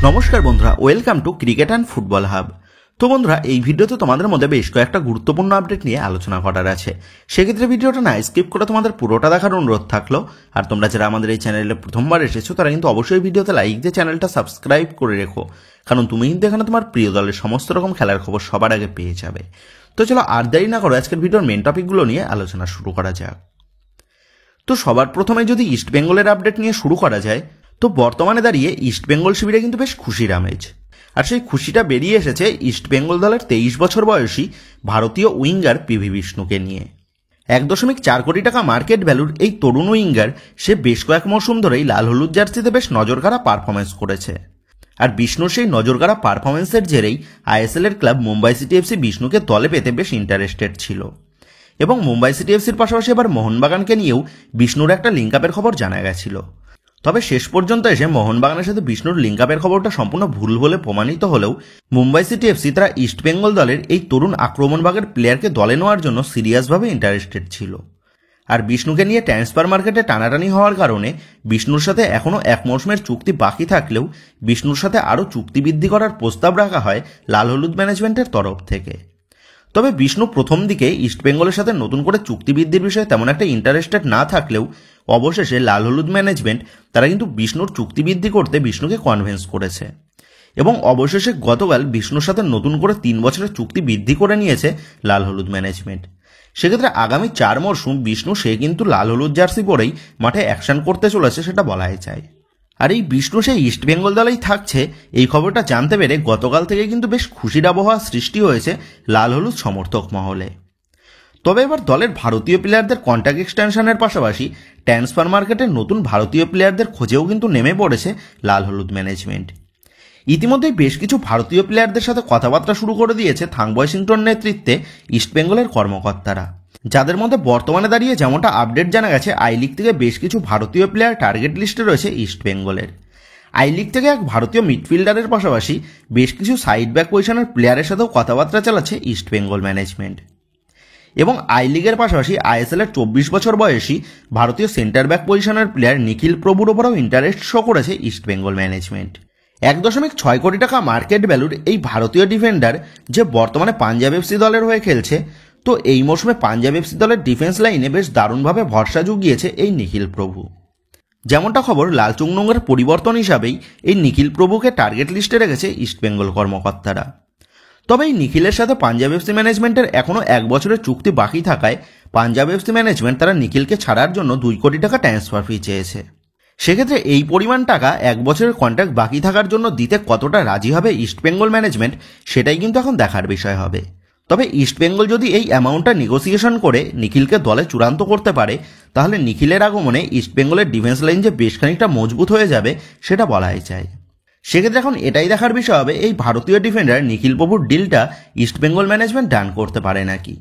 নমস্কার বন্ধুরা, welcome to cricket and football hub. তো বন্ধুরা, এই ভিডিওতে তোমাদের মধ্যে বেশ কয়েকটা গুরুত্বপূর্ণ আপডেট নিয়ে আলোচনা করার আছে। সেক্ষেত্রে ভিডিওটা না স্কিপ করে তোমাদের পুরোটা দেখার অনুরোধ থাকলো। আর তোমরা যারা আমাদের এই চ্যানেলে প্রথমবার এসেছো তারা কিন্তু অবশ্যই ভিডিওতে লাইক দিয়ে চ্যানেলটা সাবস্ক্রাইব করে রেখো, কারণ তুমি কিন্তু এখানে তোমার প্রিয় দলের সমস্ত রকম খেলার খবর সবার আগে পেয়ে যাবে। তো চলো আর দেরি না করো, আজকের ভিডিওর মেন টপিকগুলো নিয়ে আলোচনা শুরু করা যাক। তো সবার প্রথমে যদি ইস্টবেঙ্গলের আপডেট নিয়ে শুরু করা যায়, তো বর্তমানে দাঁড়িয়ে ইস্টবেঙ্গল শিবিরে কিন্তু বেশ খুশির আমেজ। আর সেই খুশিটা বেরিয়ে এসেছে ইস্টবেঙ্গল দলের 23 বছর বয়সী ভারতীয় উইঙ্গার পিভি বিষ্ণুকে নিয়ে। 1.4 কোটি টাকা মার্কেট ভ্যালুর এই তরুণ উইঙ্গার সে বেশ কয়েক মৌসুম ধরেই লাল হলুদ জার্সিতে বেশ নজরকাড়া পারফরমেন্স করেছে। আর বিষ্ণুর সেই নজরকাড়া পারফরমেন্সের জেরেই আইএসএল এর ক্লাব মুম্বাই সিটি এফসি বিষ্ণুকে দলে পেতে বেশ ইন্টারেস্টেড ছিল। এবং মুম্বাই সিটি এফসির পাশাপাশি এবার মোহনবাগানকে নিয়েও বিষ্ণুর একটা লিঙ্ক আপের খবর জানা গেছিল। তবে শেষ পর্যন্ত এসে মোহনবাগানের সাথে বিষ্ণুর লিঙ্ক আপের খবরটা সম্পূর্ণ ভুল বলে প্রমাণিত হলেও মুম্বাই সিটি এফসি তারা ইস্টবেঙ্গল দলের এই তরুণ আক্রমণভাগের প্লেয়ারকে দলে নেওয়ার জন্য সিরিয়াসভাবে ইন্টারেস্টেড ছিল। আর বিষ্ণুকে নিয়ে ট্রান্সফার মার্কেটে টানাটানি হওয়ার কারণে বিষ্ণুর সাথে এখনও এক মৌসুমের চুক্তি বাকি থাকলেও বিষ্ণুর সাথে আরও চুক্তি বৃদ্ধি করার প্রস্তাব রাখা হয় লাল হলুদ ম্যানেজমেন্টের তরফ থেকে। তবে বিষ্ণু প্রথম দিকে ইস্টবেঙ্গলের সাথে নতুন করে চুক্তি বৃদ্ধির বিষয়ে তেমন একটা ইন্টারেস্টেড না থাকলেও অবশেষে লাল হলুদ ম্যানেজমেন্ট তারা কিন্তু বিষ্ণুর চুক্তি বৃদ্ধি করতে বিষ্ণুকে কনভিন্স করেছে। এবং অবশেষে গতকাল বিষ্ণুর সাথে নতুন করে 3 বছরের চুক্তি বৃদ্ধি করে নিয়েছে লাল হলুদ ম্যানেজমেন্ট। সেক্ষেত্রে আগামী 4 মরশুম বিষ্ণু সে কিন্তু লাল হলুদ জার্সি পরেই মাঠে অ্যাকশন করতে চলেছে, সেটা বলাই যায়। আর এই বিষ্ণু সেই ইস্টবেঙ্গল দলেই থাকছে, এই খবরটা জানতে পেরে গতকাল থেকে কিন্তু বেশ খুশির আবহাওয়া সৃষ্টি হয়েছে লাল হলুদ সমর্থক মহলে। তবে এবার দলের ভারতীয় প্লেয়ারদের কন্ট্রাক্ট এক্সটেনশনের পাশাপাশি ট্রান্সফার মার্কেটে নতুন ভারতীয় প্লেয়ারদের খোঁজেও কিন্তু নেমে পড়েছে লাল হলুদ ম্যানেজমেন্ট। ইতিমধ্যেই বেশ কিছু ভারতীয় প্লেয়ারদের সাথে কথাবার্তা শুরু করে দিয়েছে থাংবয় সিংটন নেতৃত্বে ইস্টবেঙ্গলের কর্মকর্তারা, যাদের মধ্যে বর্তমানে দাঁড়িয়ে যেমনটা আপডেট জানা গেছে আই লিগ থেকে বেশ কিছু ভারতীয় প্লেয়ার টার্গেট লিস্টে রয়েছে ইস্টবেঙ্গলের। আই লিগ থেকে এক ভারতীয় মিডফিল্ডারের পাশাপাশি বেশ কিছু সাইড ব্যাক পজিশনের প্লেয়ারের সাথেও কথাবার্তা চালাচ্ছে ইস্টবেঙ্গল ম্যানেজমেন্ট। এবং আই লিগের পাশাপাশি আইএসএল এর 24 বছর বয়সী ভারতীয় সেন্টার ব্যাক পজিশনের প্লেয়ার নিখিল প্রভুর ওপরেও ইন্টারেস্ট শো করেছে ইস্টবেঙ্গল ম্যানেজমেন্ট। 1.6 কোটি টাকা মার্কেট ভ্যালুর এই ভারতীয় ডিফেন্ডার যে বর্তমানে পাঞ্জাব এফসি দলের হয়ে খেলছে, তো এই মৌসুমে পাঞ্জাব এফসি দলের ডিফেন্স লাইনে বেশ দারুণভাবে ভরসা জুগিয়েছে এই নিখিল প্রভু। যেমনটা খবর, লালচুংনঙ্গের পরিবর্তন হিসাবেই এই নিখিল প্রভুকে টার্গেট লিস্টে রেখেছে ইস্টবেঙ্গল কর্মকর্তারা। তবে এই নিখিলের সাথে পাঞ্জাব এফসি ম্যানেজমেন্টের এখনও 1 বছরের চুক্তি বাকি থাকায় পাঞ্জাব এফসি ম্যানেজমেন্ট তারা নিখিলকে ছাড়ার জন্য 2 কোটি টাকা ট্রান্সফার ফি চেয়েছে। সেক্ষেত্রে এই পরিমাণ টাকা 1 বছরের কন্ট্রাক্ট বাকি থাকার জন্য দিতে কতটা রাজি হবে ইস্টবেঙ্গল ম্যানেজমেন্ট, সেটাই কিন্তু এখন দেখার বিষয় হবে। তবে ইস্টবেঙ্গল যদি এই অ্যামাউন্টটা নেগোসিয়েশন করে নিখিলকে দলে চূড়ান্ত করতে পারে, তাহলে নিখিলের আগমনে ইস্টবেঙ্গলের ডিফেন্স লাইন যে বেশ খানিকটা মজবুত হয়ে যাবে সেটা বলাই যায়। সেক্ষেত্রে এখন এটাই দেখার বিষয় হবে এই ভারতীয় ডিফেন্ডার নিখিল প্রভুর ডিলটা ইস্টবেঙ্গল ম্যানেজমেন্ট ডান করতে পারে নাকি।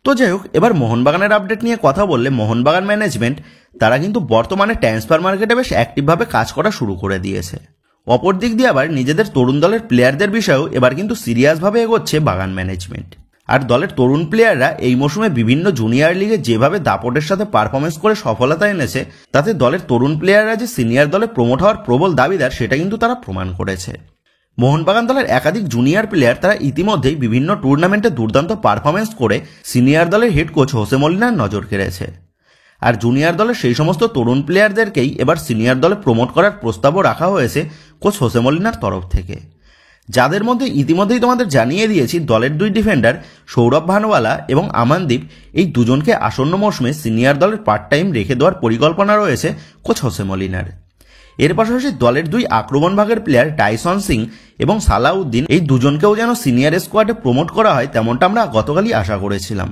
তো যাই হোক, এবার মোহনবাগানের আপডেট নিয়ে কথা বললে মোহনবাগান ম্যানেজমেন্ট তারা কিন্তু বর্তমানে ট্রান্সফার মার্কেটে বেশ অ্যাক্টিভভাবে কাজ করা শুরু করে দিয়েছে। অপর দিক দিয়ে আবার নিজেদের তরুণ দলের প্লেয়ারদের বিষয়েও এবার কিন্তু সিরিয়াসভাবে এগোচ্ছে বাগান ম্যানেজমেন্ট। আর দলের তরুণ প্লেয়াররা এই মৌসুমে বিভিন্ন জুনিয়র লিগে যেভাবে দাপটের সাথে পারফরমেন্স করে সফলতা এনেছে, তাতে দলের তরুণ প্লেয়াররা যে সিনিয়র দলে প্রমোট হওয়ার প্রবল দাবিদার সেটা কিন্তু তারা প্রমাণ করেছে। মোহনবাগান দলের একাধিক জুনিয়র প্লেয়ার তারা ইতিমধ্যেই বিভিন্ন টুর্নামেন্টে দুর্দান্ত পারফরমেন্স করে সিনিয়র দলের হেড কোচ হোসে মলিনার নজর কেড়েছে। আর জুনিয়র দলের সেই সমস্ত তরুণ প্লেয়ারদেরকেই এবার সিনিয়র দলে প্রমোট করার প্রস্তাবও রাখা হয়েছে কোচ হোসে মলিনার তরফ থেকে, যাদের মধ্যে ইতিমধ্যেই তোমাদের জানিয়ে দিয়েছি দলের 2 ডিফেন্ডার সৌরভ ভানওয়ালা এবং আমানদীপ, এই দুজনকে আসন্ন মৌসুমে সিনিয়র দলের পার্ট টাইম রেখে দেওয়ার পরিকল্পনা রয়েছে কোচ হোসে মলিনার। এর পাশাপাশি দলের 2 আক্রমণ ভাগের প্লেয়ার টাইসন সিং এবং সালাউদ্দিন, এই দুজনকেও যেন সিনিয়র স্কোয়াডে প্রমোট করা হয় তেমনটা আমরা গতকালই আশা করেছিলাম।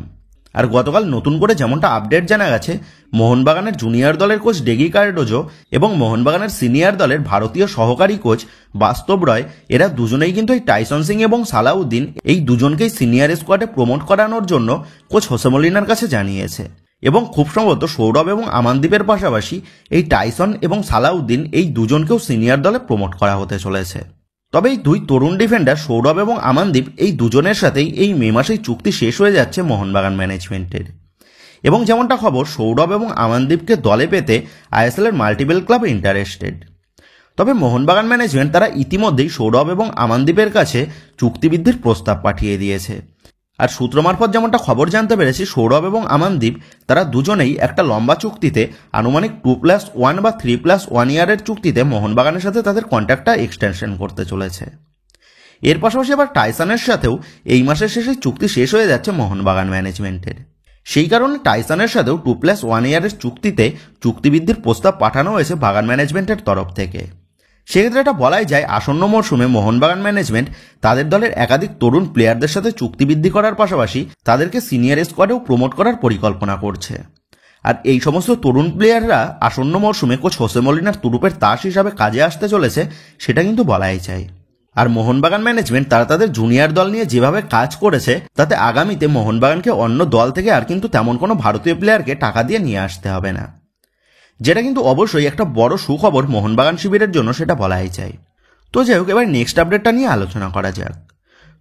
আর গতকাল নতুন করে যেমনটা আপডেট জানা গেছে, মোহনবাগানের জুনিয়র দলের কোচ ডেগি কার্ডোজো এবং মোহনবাগানের সিনিয়র দলের ভারতীয় সহকারী কোচ বাস্তব রয়, এরা দুজনেই কিন্তু এই টাইসন সিং এবং সালাউদ্দিন এই দুজনকেই সিনিয়র স্কোয়াডে প্রমোট করানোর জন্য কোচ হোসে মলিনার কাছে জানিয়েছে। এবং খুব সম্ভবত সৌরভ এবং আমানদীপের পাশাপাশি এই টাইসন এবং সালাউদ্দিন এই দুজনকেও সিনিয়র দলে প্রমোট করা হতে চলেছে। তবে এই 2 তরুণ ডিফেন্ডার সৌরভ এবং আমানদীপ এই দুজনের সাথেই এই মে মাসেই চুক্তি শেষ হয়ে যাচ্ছে মোহনবাগান ম্যানেজমেন্টের। এবং যেমনটা খবর, সৌরভ এবং আমানদীপকে দলে পেতে আইএসএল এর মাল্টিপল ক্লাব ইন্টারেস্টেড। তবে মোহনবাগান ম্যানেজমেন্ট তারা ইতিমধ্যেই সৌরভ এবং আমানদীপের কাছে চুক্তিবৃদ্ধির প্রস্তাব পাঠিয়ে দিয়েছে। আর সূত্র মারফত যেমনটা খবর জানতে পেরেছি, সৌরভ এবং আমানদীপ তারা দুজনেই একটা লম্বা চুক্তিতে আনুমানিক 2+1 বা 3+1 ইয়ারের চুক্তিতে মোহনবাগানের সাথে তাদের কন্ট্রাক্টটা এক্সটেনশন করতে চলেছে। এর পাশাপাশি আবার টাইসনের সাথেও এই মাসের শেষে চুক্তি শেষ হয়ে যাচ্ছে মোহনবাগান ম্যানেজমেন্টের। সেই কারণে টাইসনের সাথেও 2+1 ইয়ারের চুক্তিতে চুক্তিবৃদ্ধির প্রস্তাব পাঠানো হয়েছে বাগান ম্যানেজমেন্টের তরফ থেকে। সেক্ষেত্রে এটা বলাই যায় আসন্ন মরশুমে মোহনবাগান ম্যানেজমেন্ট তাদের দলের একাধিক তরুণ প্লেয়ারদের সাথে চুক্তিবৃদ্ধি করার পাশাপাশি তাদেরকে সিনিয়র স্কোয়াডেও প্রমোট করার পরিকল্পনা করছে। আর এই সমস্ত তরুণ প্লেয়াররা আসন্ন মরশুমে কোচ হোসে মলিনার তুরুপের তাস হিসাবে কাজে আসতে চলেছে সেটা কিন্তু বলাই যায়। আর মোহনবাগান ম্যানেজমেন্ট তারা তাদের জুনিয়র দল নিয়ে যেভাবে কাজ করেছে তাতে আগামীতে মোহনবাগানকে অন্য দল থেকে আর কিন্তু তেমন কোনো ভারতীয় প্লেয়ারকে টাকা দিয়ে নিয়ে আসতে হবে না, যেটা কিন্তু অবশ্যই একটা বড় সুখবর মোহনবাগান শিবিরের জন্য, সেটা বলাই যায়। তো যাই হোক, এবার নেক্সট আপডেটটা নিয়ে আলোচনা করা যাক।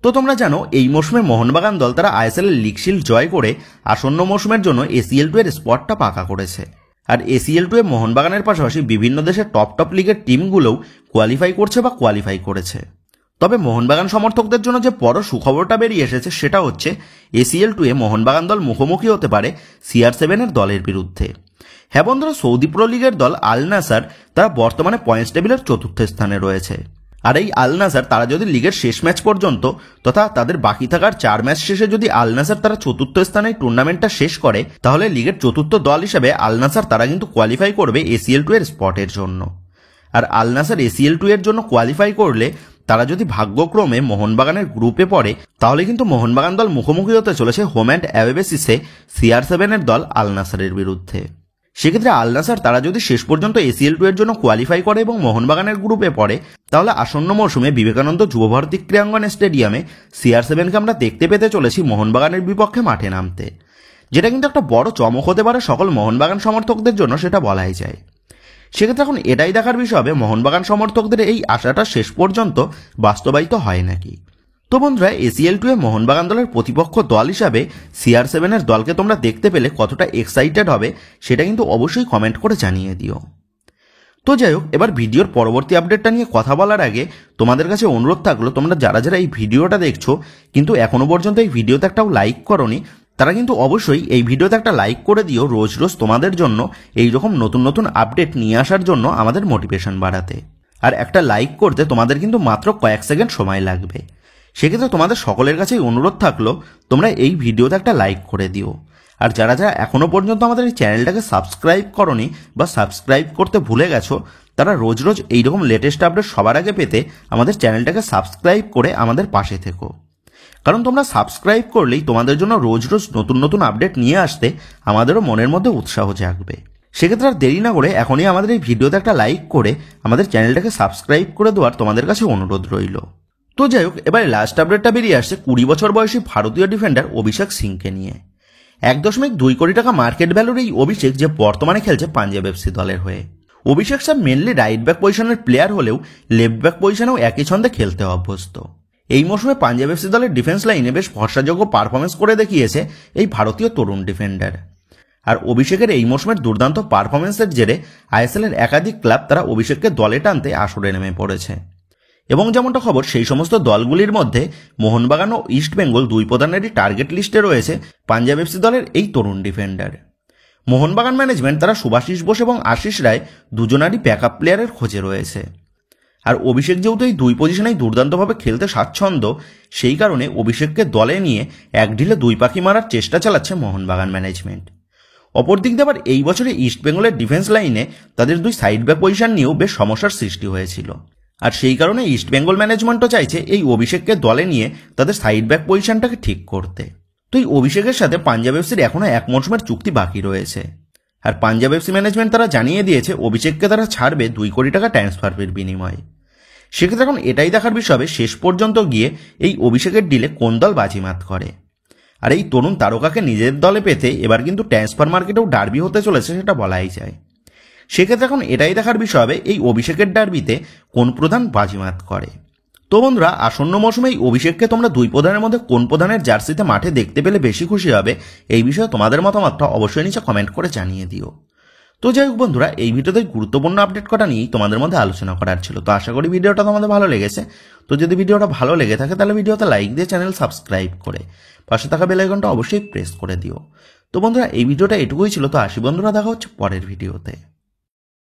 তো তোমরা জানো এই মরশুমে মোহনবাগান দল তারা আইএসএল এর লিগ শিল্ড জয় করে আসন্ন মরশুমের জন্য ACL2 এর স্পটটা পাকা করেছে। আর ACL2 এ মোহনবাগানের পাশাপাশি বিভিন্ন দেশের টপ লিগের টিমগুলোও কোয়ালিফাই করছে বা কোয়ালিফাই করেছে। তবে মোহনবাগান সমর্থকদের জন্য যে বড় সুখবরটা বেরিয়ে এসেছে সেটা হচ্ছে ACL2 এ মোহনবাগান দল মুখোমুখি হতে পারে CR7 এর দলের বিরুদ্ধে। হ্যাঁ বন্ধুরা, সৌদি প্রো লিগের দল আল নাসার তারা বর্তমানে পয়েন্টস টেবিলের 4র্থ স্থানে রয়েছে। আর এই আল নাসার তারা যদি লিগের শেষ ম্যাচ পর্যন্ত তথা তাদের বাকি থাকার 4 ম্যাচ শেষে যদি আল নাসার তারা 4র্থ স্থানে টুর্নামেন্টটা শেষ করে, তাহলে লিগের 4র্থ দল হিসেবে আল নাসার তারা কিন্তু কোয়ালিফাই করবে ACL2 এর স্পটের জন্য। আর আল নাসার ACL2 এর জন্য কোয়ালিফাই করলে তারা যদি ভাগ্যক্রমে মোহনবাগানের গ্রুপে পড়ে, তাহলে কিন্তু মোহনবাগান দল মুখোমুখি হতে চলেছে হোম অ্যান্ড অ্যাওয়ে বেসিসে CR7 এর দল আল নাসারের বিরুদ্ধে। সেক্ষেত্রে আল নাসার তারা যদি শেষ পর্যন্ত ACL2 এর জন্য কোয়ালিফাই করে এবং মোহনবাগানের গ্রুপে পড়ে, তাহলে আসন্ন মৌসুমে বিবেকানন্দ যুবভারতী ক্রীড়াঙ্গন স্টেডিয়ামে CR7কে আমরা দেখতে পেতে চলেছি মোহনবাগানের বিপক্ষে মাঠে নামতে, যেটা কিন্তু একটা বড় চমক হতে পারে সকল মোহনবাগান সমর্থকদের জন্য, সেটা বলাই যায়। সেক্ষেত্রে এখন এটাই দেখার বিষয় হবে মোহনবাগান সমর্থকদের এই আশাটা শেষ পর্যন্ত বাস্তবায়িত হয় নাকি। তো বন্ধুরা, ACL2 এ মোহনবাগান দলের প্রতিপক্ষ দল হিসাবে CR7 এর দলকে তোমরা দেখতে পেলে কতটা এক্সাইটেড হবে সেটা কিন্তু অবশ্যই কমেন্ট করে জানিয়ে দিও। তো যাই হোক, এবার ভিডিওর পরবর্তী আপডেটটা নিয়ে কথা বলার আগে তোমাদের কাছে অনুরোধ থাকলো, তোমরা যারা যারা এই ভিডিওটা দেখছো কিন্তু এখনো পর্যন্ত এই ভিডিওতে একটাও লাইক করোনি, তারা কিন্তু অবশ্যই এই ভিডিওতে একটা লাইক করে দিও রোজ রোজ তোমাদের জন্য এই রকম নতুন নতুন আপডেট নিয়ে আসার জন্য আমাদের মোটিভেশন বাড়াতে। আর একটা লাইক করতে তোমাদের কিন্তু মাত্র কয়েক সেকেন্ড সময় লাগবে। সেক্ষেত্রে তোমাদের সকলের কাছেই অনুরোধ থাকলো তোমরা এই ভিডিওতে একটা লাইক করে দিও। আর যারা যারা এখনো পর্যন্ত আমাদের এই চ্যানেলটাকে সাবস্ক্রাইব করনি বা সাবস্ক্রাইব করতে ভুলে গেছো, তারা রোজ রোজ এইরকম লেটেস্ট আপডেট সবার আগে পেতে আমাদের চ্যানেলটাকে সাবস্ক্রাইব করে আমাদের পাশে থেকো। কারণ তোমরা সাবস্ক্রাইব করলেই তোমাদের জন্য রোজ রোজ নতুন নতুন আপডেট নিয়ে আসতে আমাদেরও মনের মধ্যে উৎসাহ জাগবে। সেক্ষেত্রে আর দেরি না করে এখনই আমাদের এই ভিডিওতে একটা লাইক করে আমাদের চ্যানেলটাকে সাবস্ক্রাইব করে দেওয়ার তোমাদের কাছে অনুরোধ রইল। তো যাই হোক, এবারে লাস্ট আপডেটটা বেরিয়ে আসছে 20 বছর বয়সী ভারতীয় ডিফেন্ডার অভিষেক সিংকে নিয়ে। 1.2 কোটি টাকা মার্কেট ভ্যালুর এই অভিষেক যে বর্তমানে খেলছে পাঞ্জাব এফসি দলের হয়ে। অভিষেক স্যার মেনলি রাইট ব্যাক পজিশনের প্লেয়ার হলেও লেফট ব্যাক পজিশনেও একই ছন্দে খেলতে অভ্যস্ত। এই মৌসুমে পাঞ্জাব এফসি দলের ডিফেন্স লাইনে বেশ ভরসাযোগ্য পারফরমেন্স করে দেখিয়েছে এই ভারতীয় তরুণ ডিফেন্ডার। আর অভিষেকের এই মৌসুমের দুর্দান্ত পারফরমেন্সের জেরে আইএসএল এর একাধিক ক্লাব তারা অভিষেককে দলে টানতে আসরে নেমে পড়েছে। এবং যেমনটা খবর, সেই সমস্ত দলগুলির মধ্যে মোহনবাগান ও ইস্টবেঙ্গল দুই প্রধানেরই টার্গেট লিস্টে রয়েছে পাঞ্জাব এফসি দলের এই তরুণ ডিফেন্ডার। মোহনবাগান ম্যানেজমেন্ট তারা সুভাশিস বোস এবং আশিস রায় দুজনারই ব্যাকআপ প্লেয়ারের খোঁজে রয়েছে। আর অভিষেক যেহেতু এই দুই পজিশনেই দুর্দান্তভাবে খেলতে স্বাচ্ছন্দ্য, সেই কারণে অভিষেককে দলে নিয়ে এক ঢিলে দুই পাখি মারার চেষ্টা চালাচ্ছে মোহনবাগান ম্যানেজমেন্ট। অপরদিক দিয়ে আবার এই বছরে ইস্টবেঙ্গলের ডিফেন্স লাইনে তাদের দুই সাইড ব্যাক পজিশন নিয়েও বেশ সমস্যার সৃষ্টি হয়েছিল। আর সেই কারণে ইস্টবেঙ্গল ম্যানেজমেন্টও চাইছে এই অভিষেককে দলে নিয়ে তাদের সাইড ব্যাক পজিশনটাকে ঠিক করতে। তো এই অভিষেকের সাথে পাঞ্জাব এফসির এখনও 1 মৌসুমের চুক্তি বাকি রয়েছে। আর পাঞ্জাব এফসি ম্যানেজমেন্ট তারা জানিয়ে দিয়েছে অভিষেককে তারা ছাড়বে 2 কোটি টাকা ট্রান্সফার ফির বিনিময়ে। সেক্ষেত্রে এখন এটাই দেখার বিষয় হবে শেষ পর্যন্ত গিয়ে এই অভিষেকের ডিলে কোন দল বাজিমাত করে। আর এই তরুণ তারকাকে নিজের দলে পেতে এবার কিন্তু ট্রান্সফার মার্কেটেও ডার্বি হতে চলেছে, সেটা বলাই যায়। সেক্ষেত্রে এখন এটাই দেখার বিষয় হবে এই অভিষেকের ডার্বিতে কোন প্রধান বাজিমাত করে। তো বন্ধুরা, আসন্ন মৌসুমে এই অভিষেককে তোমরা দুই প্রধানের মধ্যে কোন প্রধানের জার্সিতে মাঠে দেখতে পেলে বেশি খুশি হবে, এই বিষয়ে তোমাদের মতামতটা অবশ্যই নিচে কমেন্ট করে জানিয়ে দিও। তো যাই হোক বন্ধুরা, এই ভিডিওতে গুরুত্বপূর্ণ আপডেট করা নিয়েই তোমাদের মধ্যে আলোচনা করার ছিল। তো আশা করি ভিডিওটা তোমাদের ভালো লেগেছে। তো যদি ভিডিওটা ভালো লেগে থাকে তাহলে ভিডিওতে লাইক দিয়ে চ্যানেল সাবস্ক্রাইব করে পাশে থাকা বেল আইকনটা অবশ্যই প্রেস করে দিও। তো বন্ধুরা, এই ভিডিওটা এটুকুই ছিল। তো আসি বন্ধুরা, দেখা হচ্ছে পরের ভিডিওতে।